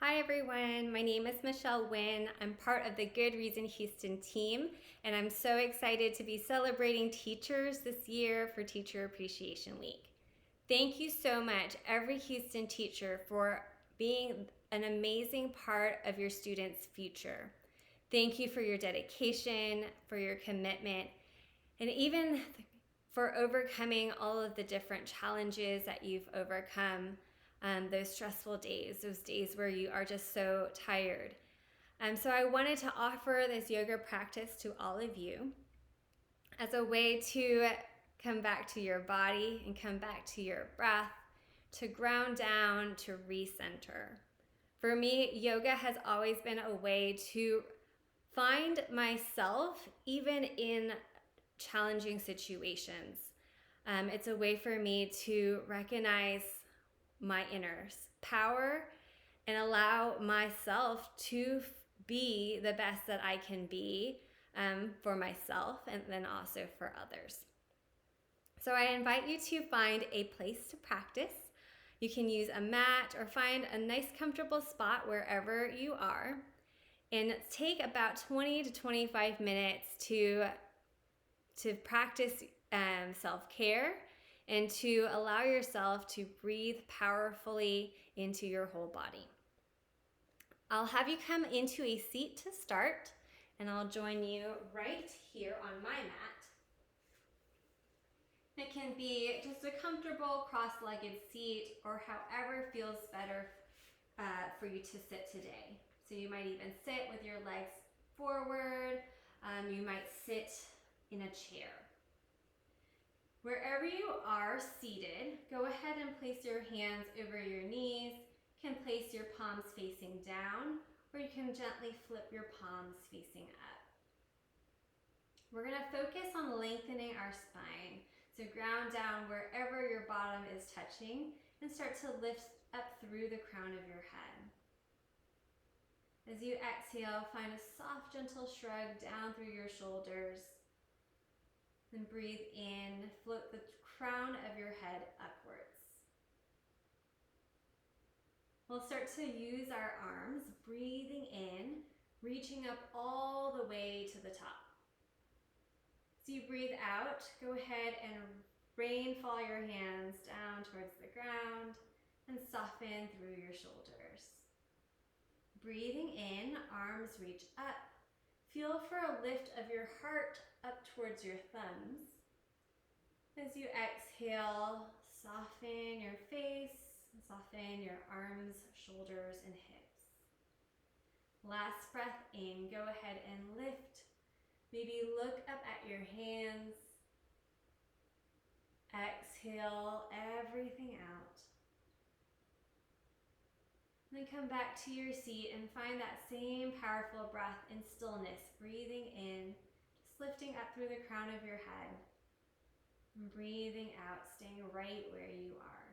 Hi everyone, my name is Michelle Nguyen. I'm part of the Good Reason Houston team, and I'm so excited to be celebrating teachers this year for Teacher Appreciation Week. Thank you so much, every Houston teacher, for being an amazing part of your students' future. Thank you for your dedication, for your commitment, and even for overcoming all of the different challenges that you've overcome. Those stressful days, those days where you are just so tired. So I wanted to offer this yoga practice to all of you as a way to come back to your body and come back to your breath, to ground down, to recenter. For me, yoga has always been a way to find myself even in challenging situations. It's a way for me to recognize my inner power and allow myself to be the best that I can be for myself and then also for others. So I invite you to find a place to practice. You can use a mat or find a nice comfortable spot wherever you are, and take about 20 to 25 minutes to practice self-care and to allow yourself to breathe powerfully into your whole body. I'll have you come into a seat to start, and I'll join you right here on my mat. It can be just a comfortable cross-legged seat or however feels better for you to sit today. So you might even sit with your legs forward. You might sit in a chair. Wherever you are seated, go ahead and place your hands over your knees. You can place your palms facing down, or you can gently flip your palms facing up. We're going to focus on lengthening our spine. So ground down wherever your bottom is touching and start to lift up through the crown of your head. As you exhale, find a soft, gentle shrug down through your shoulders. Then breathe in, float the crown of your head upwards. We'll start to use our arms, breathing in, reaching up all the way to the top. So you breathe out, go ahead and rainfall your hands down towards the ground and soften through your shoulders. Breathing in, arms reach up. Feel for a lift of your heart up towards your thumbs. As you exhale, soften your face, soften your arms, shoulders, and hips. Last breath in, go ahead and lift. Maybe look up at your hands. Exhale everything out. Then come back to your seat and find that same powerful breath in stillness, breathing in, just lifting up through the crown of your head, and breathing out, staying right where you are.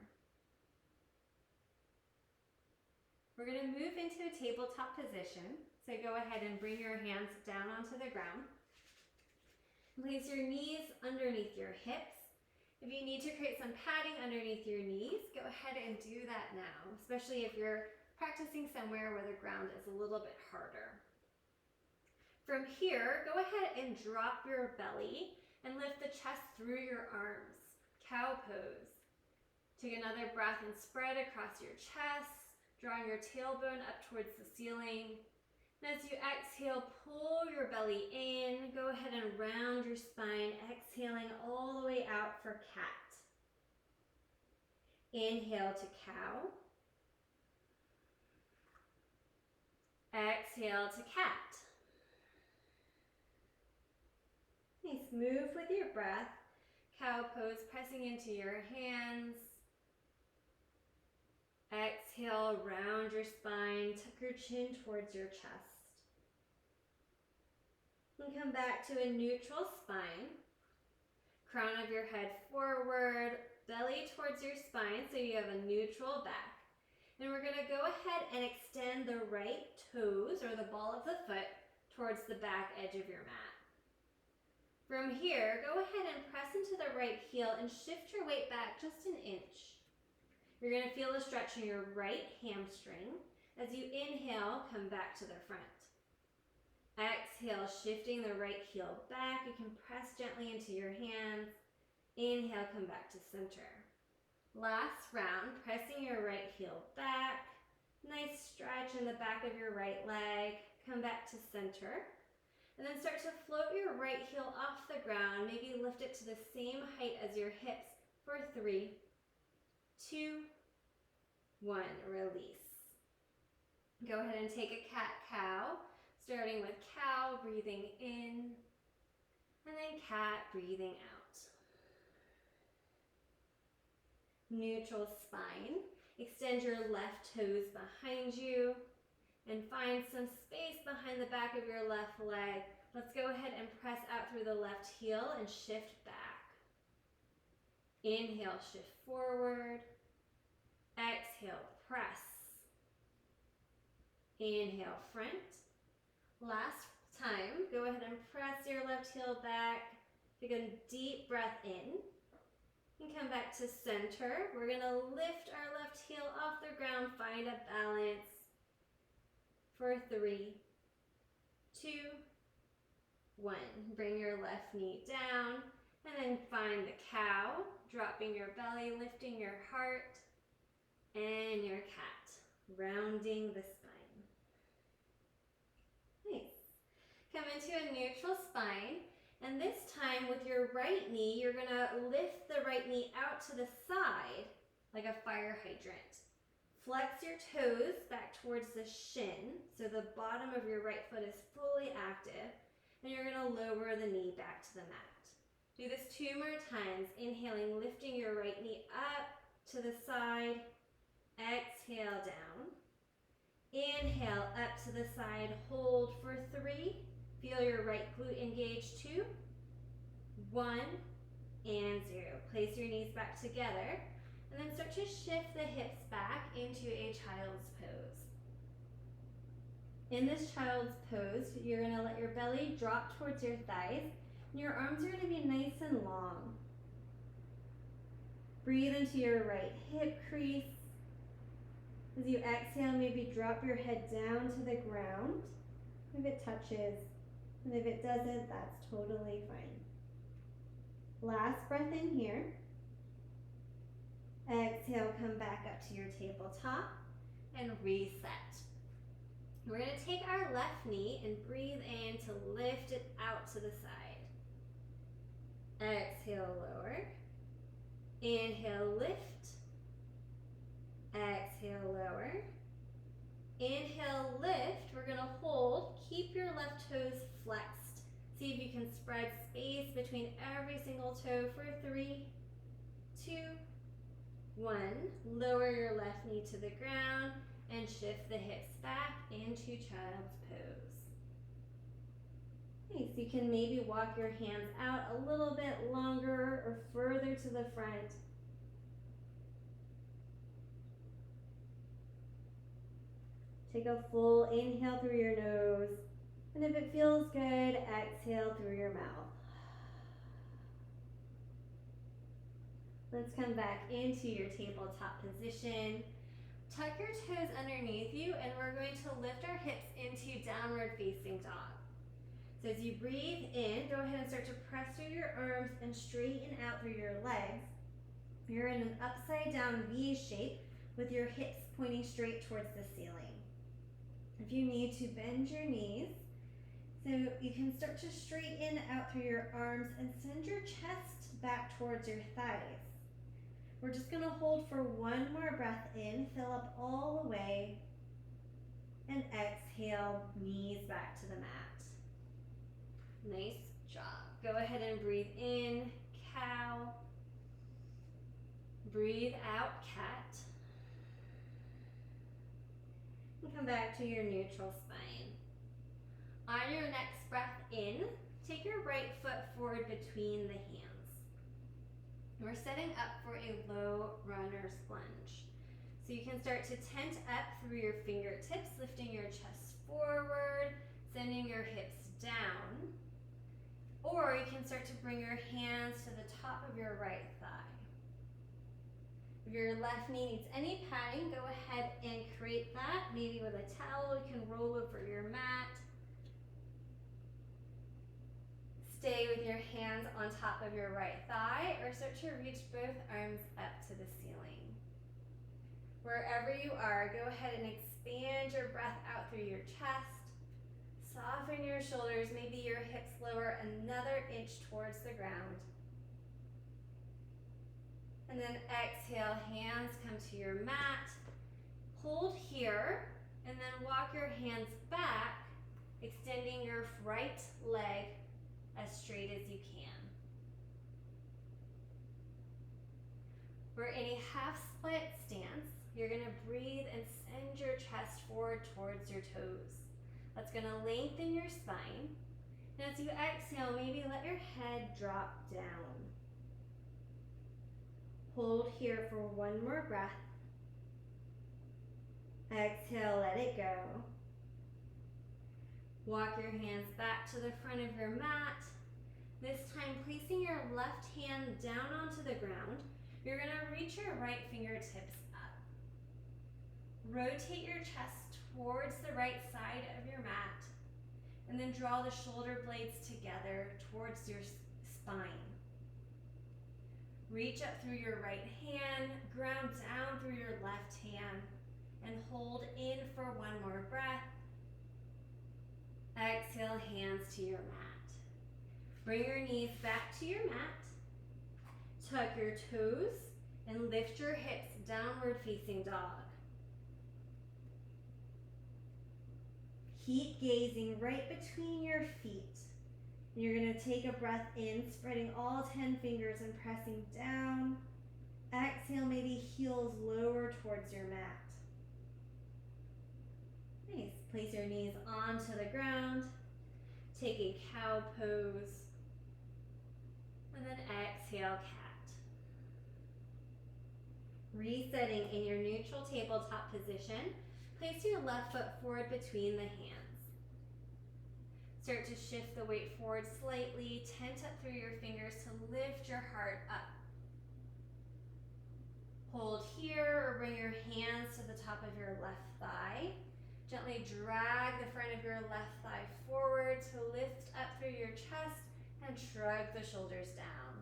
We're going to move into a tabletop position, so go ahead and bring your hands down onto the ground. Place your knees underneath your hips. If you need to create some padding underneath your knees, go ahead and do that now, especially if you're practicing somewhere where the ground is a little bit harder. From here, go ahead and drop your belly and lift the chest through your arms. Cow pose. Take another breath and spread across your chest, drawing your tailbone up towards the ceiling. And as you exhale, pull your belly in. Go ahead and round your spine, exhaling all the way out for cat. Inhale to cow. Exhale to cat. Nice, move with your breath. Cow pose, pressing into your hands. Exhale, round your spine, tuck your chin towards your chest. And come back to a neutral spine. Crown of your head forward, belly towards your spine so you have a neutral back. And we're going to go ahead and extend the right toes or the ball of the foot towards the back edge of your mat. From here, go ahead and press into the right heel and shift your weight back just an inch. You're going to feel a stretch in your right hamstring. As you inhale, come back to the front. Exhale, shifting the right heel back. You can press gently into your hands. Inhale, come back to center. Last round, pressing your right heel back. Nice stretch in the back of your right leg. Come back to center. And then start to float your right heel off the ground. Maybe lift it to the same height as your hips for 3, 2, 1. Release. Go ahead and take a cat-cow. Starting with cow, breathing in. And then cat, breathing out. Neutral spine. Extend your left toes behind you and find some space behind the back of your left leg. Let's go ahead and press out through the left heel and shift back. Inhale, shift forward. Exhale, press. Inhale, front. Last time, go ahead and press your left heel back. Take a deep breath in. And come back to center. We're gonna lift our left heel off the ground, find a balance for 3, 2, 1. Bring your left knee down and then find the cow, dropping your belly, lifting your heart, and your cat, rounding the spine. Nice. Come into a neutral spine. And this time with your right knee, you're gonna lift the right knee out to the side like a fire hydrant. Flex your toes back towards the shin so the bottom of your right foot is fully active. And you're gonna lower the knee back to the mat. Do this 2 more times. Inhaling, lifting your right knee up to the side. Exhale down. Inhale up to the side, hold for 3. Feel your right glute engage. 2, 1, and 0. Place your knees back together and then start to shift the hips back into a child's pose. In this child's pose, you're going to let your belly drop towards your thighs and your arms are going to be nice and long. Breathe into your right hip crease. As you exhale, maybe drop your head down to the ground if it touches. And if it doesn't, that's totally fine. Last breath in here. Exhale, come back up to your tabletop and reset. We're going to take our left knee and breathe in to lift it out to the side. Exhale, lower. Inhale, lift. Exhale, lower. Inhale, lift. We're going to hold. Keep your left toes flexed. See if you can spread space between every single toe for 3, 2, 1. Lower your left knee to the ground and shift the hips back into child's pose. Nice. You can maybe walk your hands out a little bit longer or further to the front. Take a full inhale through your nose, and if it feels good, exhale through your mouth. Let's come back into your tabletop position. Tuck your toes underneath you, and we're going to lift our hips into downward facing dog. So as you breathe in, go ahead and start to press through your arms and straighten out through your legs. You're in an upside down V shape with your hips pointing straight towards the ceiling. If you need to, bend your knees so you can start to straighten out through your arms and send your chest back towards your thighs. We're just going to hold for 1 more breath in, fill up all the way, and exhale, knees back to the mat. Nice job. Go ahead and breathe in, cow. Breathe out, cat. And come back to your neutral spine. On your next breath in, take your right foot forward between the hands. We're setting up for a low runner's lunge. So you can start to tent up through your fingertips, lifting your chest forward, sending your hips down. Or you can start to bring your hands to the top of your right thigh. If your left knee needs any padding, go ahead and create that. Maybe with a towel, you can roll over your mat. Stay with your hands on top of your right thigh or start to reach both arms up to the ceiling. Wherever you are, go ahead and expand your breath out through your chest. Soften your shoulders, maybe your hips lower another inch towards the ground. And then exhale, hands come to your mat. Hold here, and then walk your hands back, extending your right leg as straight as you can. We're in a half split stance. You're gonna breathe and send your chest forward towards your toes. That's gonna lengthen your spine. And as you exhale, maybe let your head drop down. Hold here for one more breath. Exhale, let it go. Walk your hands back to the front of your mat. This time, placing your left hand down onto the ground, you're gonna reach your right fingertips up. Rotate your chest towards the right side of your mat, and then draw the shoulder blades together towards your spine. Reach up through your right hand, ground down through your left hand, and hold in for one more breath. Exhale, hands to your mat. Bring your knees back to your mat. Tuck your toes and lift your hips, downward facing dog. Keep gazing right between your feet. And you're gonna take a breath in, spreading all 10 fingers and pressing down. Exhale, maybe heels lower towards your mat. Nice. Place your knees onto the ground. Take a cow pose. And then exhale, cat. Resetting in your neutral tabletop position, place your left foot forward between the hands. Start to shift the weight forward slightly, tent up through your fingers to lift your heart up. Hold here or bring your hands to the top of your left thigh. Gently drag the front of your left thigh forward to lift up through your chest and shrug the shoulders down.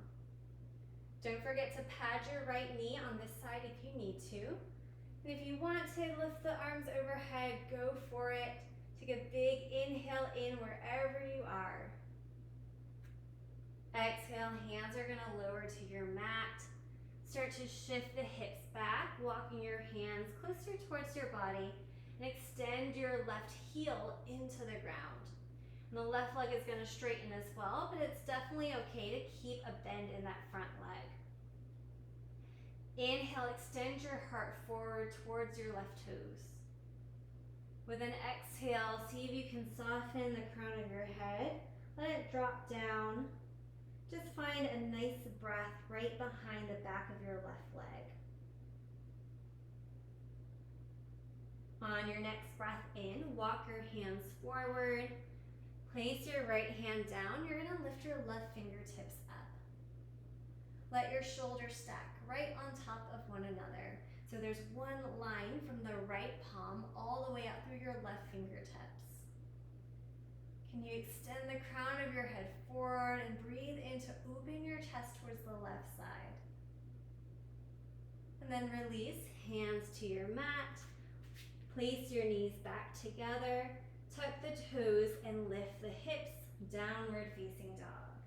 Don't forget to pad your right knee on this side if you need to. And if you want to lift the arms overhead, go for it. Take a big inhale in wherever you are. Exhale, hands are gonna lower to your mat. Start to shift the hips back, walking your hands closer towards your body, and extend your left heel into the ground. And the left leg is gonna straighten as well, but it's definitely okay to keep a bend in that front leg. Inhale, extend your heart forward towards your left toes. With an exhale, see if you can soften the crown of your head. Let it drop down. Just find a nice breath right behind the back of your left leg. On your next breath in, walk your hands forward. Place your right hand down. You're gonna lift your left fingertips up. Let your shoulders stack right on top of one another. So there's one line from the right palm all the way out through your left fingertips. Can you extend the crown of your head forward and breathe in to open your chest towards the left side. And then release, hands to your mat. Place your knees back together. Tuck the toes and lift the hips, downward facing dog.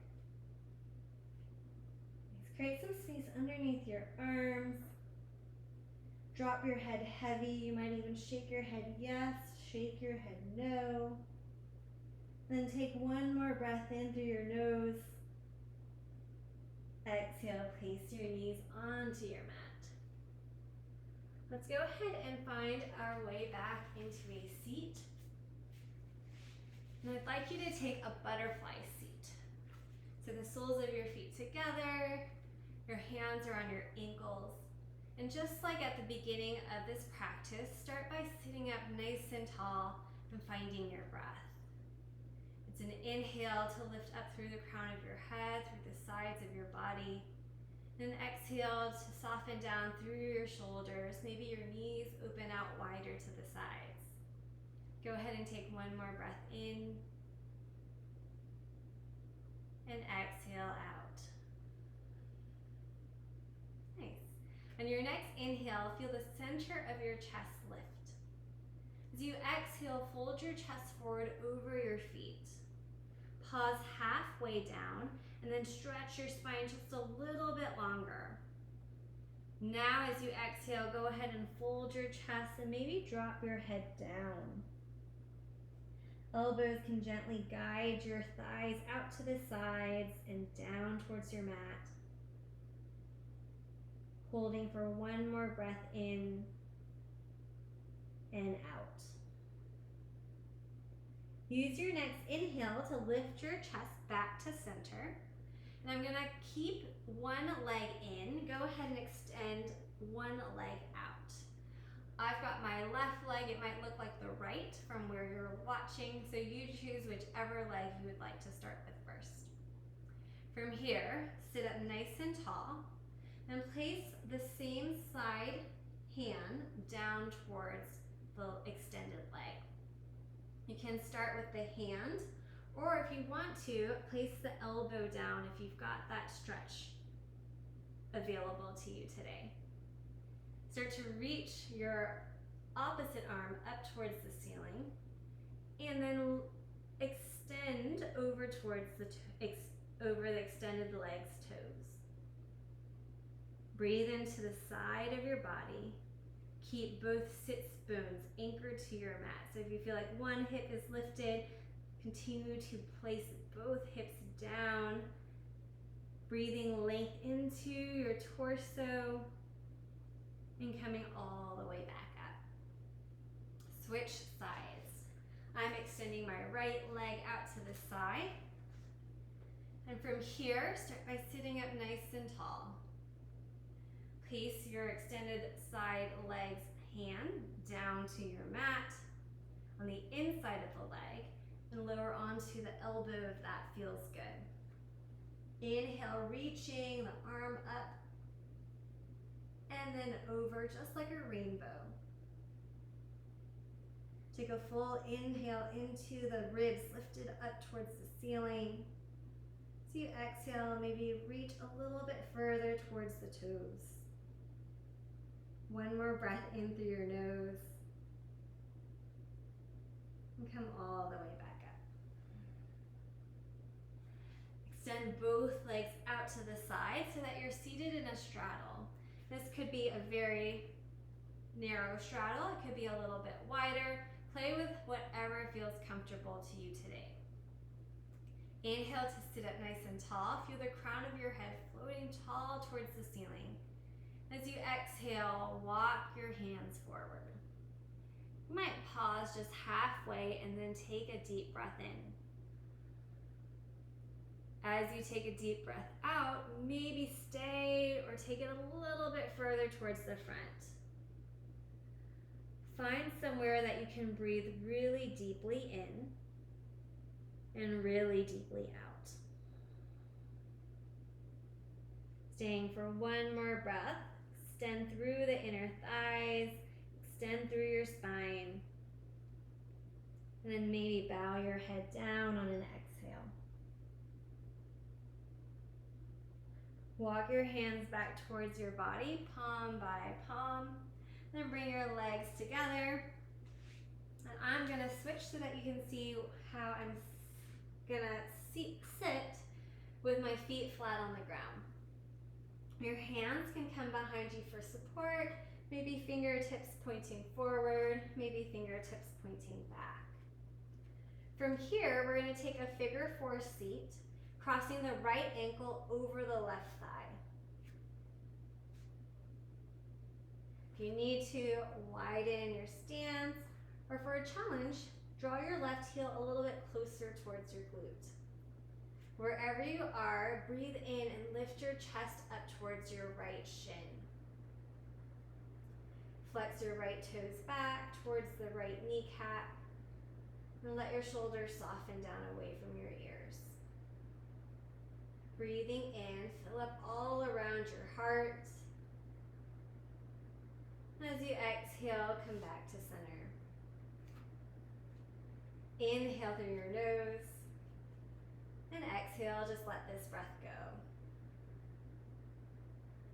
Nice. Create some space underneath your arms. Drop your head heavy. You might even shake your head yes, shake your head no. Then take one more breath in through your nose. Exhale, place your knees onto your mat. Let's go ahead and find our way back into a seat. And I'd like you to take a butterfly seat. So the soles of your feet together, your hands are on your ankles. And just like at the beginning of this practice, start by sitting up nice and tall and finding your breath. It's an inhale to lift up through the crown of your head, through the sides of your body. And an exhale exhale to soften down through your shoulders. Maybe your knees open out wider to the sides. Go ahead and take one more breath in and exhale out. Nice. On your next inhale, feel the center of your chest lift. As you exhale, fold your chest forward over your feet. Pause halfway down and then stretch your spine just a little bit longer. Now as you exhale, go ahead and fold your chest and maybe drop your head down. Elbows can gently guide your thighs out to the sides and down towards your mat. Holding for one more breath in and out. Use your next inhale to lift your chest back to center. And I'm gonna keep one leg in. Go ahead and extend one leg out. I've got my left leg. It might look like the right from where you're watching, so you choose whichever leg you would like to start with first. From here, sit up nice and tall, and place the same side hand down towards the extended leg. You can start with the hand, or if you want to, place the elbow down if you've got that stretch available to you today. Start to reach your opposite arm up towards the ceiling, and then extend over towards over the extended leg's toes. Breathe into the side of your body. Keep both sits bones anchored to your mat. So if you feel like one hip is lifted, continue to place both hips down, breathing length into your torso and coming all the way back up. Switch sides. I'm extending my right leg out to the side. And from here, start by sitting up nice and tall. Place your extended side leg's hand down to your mat on the inside of the leg and lower onto the elbow if that feels good. Inhale, reaching the arm up and then over just like a rainbow. Take a full inhale into the ribs lifted up towards the ceiling. So you exhale, maybe reach a little bit further towards the toes. One more breath in through your nose. And come all the way back up. Extend both legs out to the side so that you're seated in a straddle. This could be a very narrow straddle. It could be a little bit wider. Play with whatever feels comfortable to you today. Inhale to sit up nice and tall. Feel the crown of your head floating tall towards the ceiling. As you exhale, walk your hands forward. You might pause just halfway and then take a deep breath in. As you take a deep breath out, maybe stay or take it a little bit further towards the front. Find somewhere that you can breathe really deeply in and really deeply out. Staying for one more breath. Extend through the inner thighs, extend through your spine, and then maybe bow your head down on an exhale. Walk your hands back towards your body, palm by palm, then bring your legs together. And I'm gonna switch so that you can see how I'm gonna sit with my feet flat on the ground. Your hands can come behind you for support, maybe fingertips pointing forward, maybe fingertips pointing back. From here, we're going to take a figure 4 seat, crossing the right ankle over the left thigh. If you need to widen your stance, or for a challenge, draw your left heel a little bit closer towards your glute. Wherever you are, breathe in and lift your chest up towards your right shin. Flex your right toes back towards the right kneecap. And let your shoulders soften down away from your ears. Breathing in, fill up all around your heart. As you exhale, come back to center. Inhale through your nose. And exhale, just let this breath go.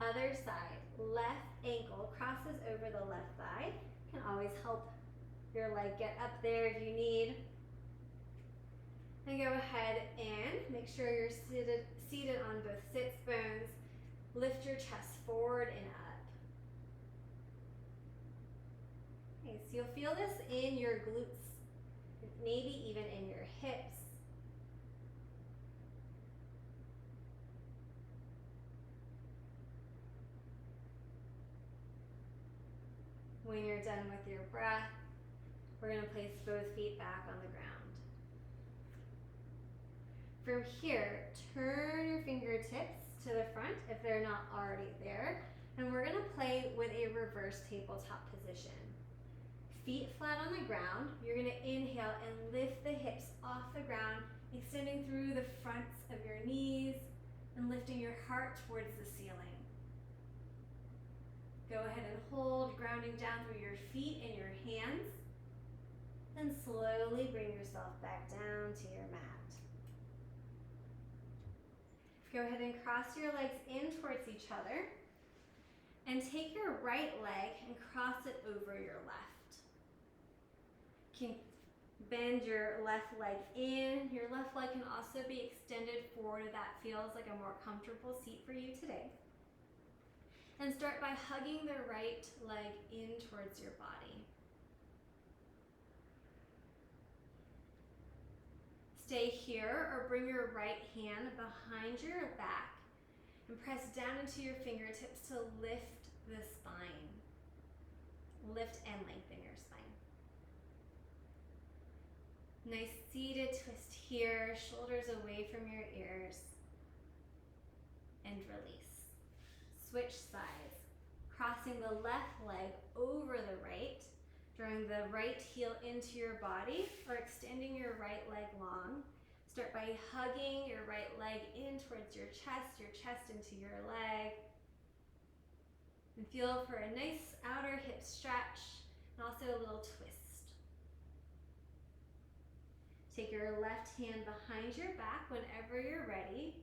Other side, left ankle crosses over the left thigh. Can always help your leg get up there if you need. And go ahead and make sure you're seated on both sits bones. Lift your chest forward and up. Okay, so you'll feel this in your glutes, maybe even in your hips. When you're done with your breath, we're going to place both feet back on the ground. From here, turn your fingertips to the front if they're not already there, and we're going to play with a reverse tabletop position. Feet flat on the ground, you're going to inhale and lift the hips off the ground, extending through the fronts of your knees and lifting your heart towards the ceiling. Go ahead and hold, grounding down through your feet and your hands. Then slowly bring yourself back down to your mat. Go ahead and cross your legs in towards each other. And take your right leg and cross it over your left. You can bend your left leg in. Your left leg can also be extended forward if that feels like a more comfortable seat for you today. And start by hugging the right leg in towards your body. Stay here or bring your right hand behind your back and press down into your fingertips to lift the spine. Lift and lengthen your spine. Nice seated twist here, shoulders away from your ears. And release. Switch sides, crossing the left leg over the right, drawing the right heel into your body or extending your right leg long. Start by hugging your right leg in towards your chest into your leg. And feel for a nice outer hip stretch and also a little twist. Take your left hand behind your back whenever you're ready.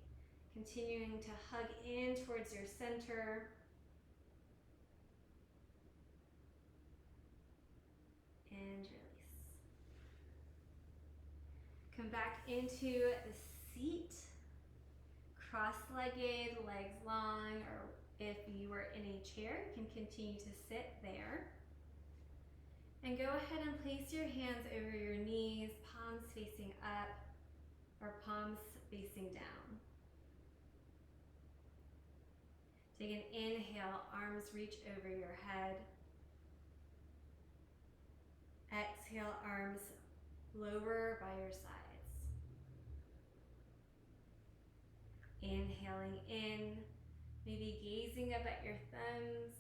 Continuing to hug in towards your center. And release. Come back into the seat. Cross-legged, legs long, or if you were in a chair, you can continue to sit there. And go ahead and place your hands over your knees, palms facing up, or palms facing down. Take an inhale, arms reach over your head. Exhale, arms lower by your sides. Inhaling in, maybe gazing up at your thumbs.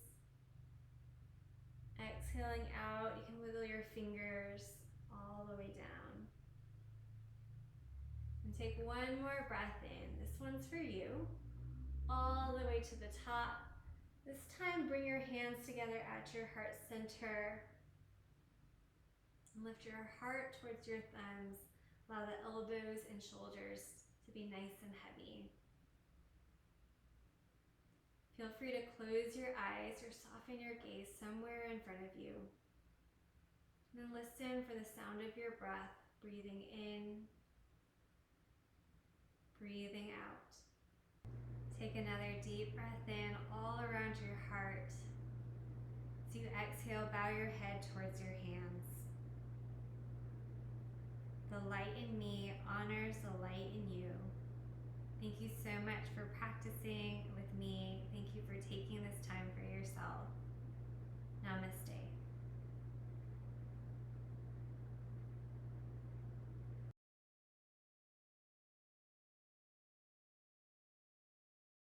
Exhaling out, you can wiggle your fingers all the way down. And take one more breath in. This one's for you. All the way to the top. This time, bring your hands together at your heart center. And lift your heart towards your thumbs. Allow the elbows and shoulders to be nice and heavy. Feel free to close your eyes or soften your gaze somewhere in front of you. And then listen for the sound of your breath, breathing in, breathing out. Take another deep breath in all around your heart. As you exhale, bow your head towards your hands. The light in me honors the light in you. Thank you so much for practicing with me. Thank you for taking this time for yourself.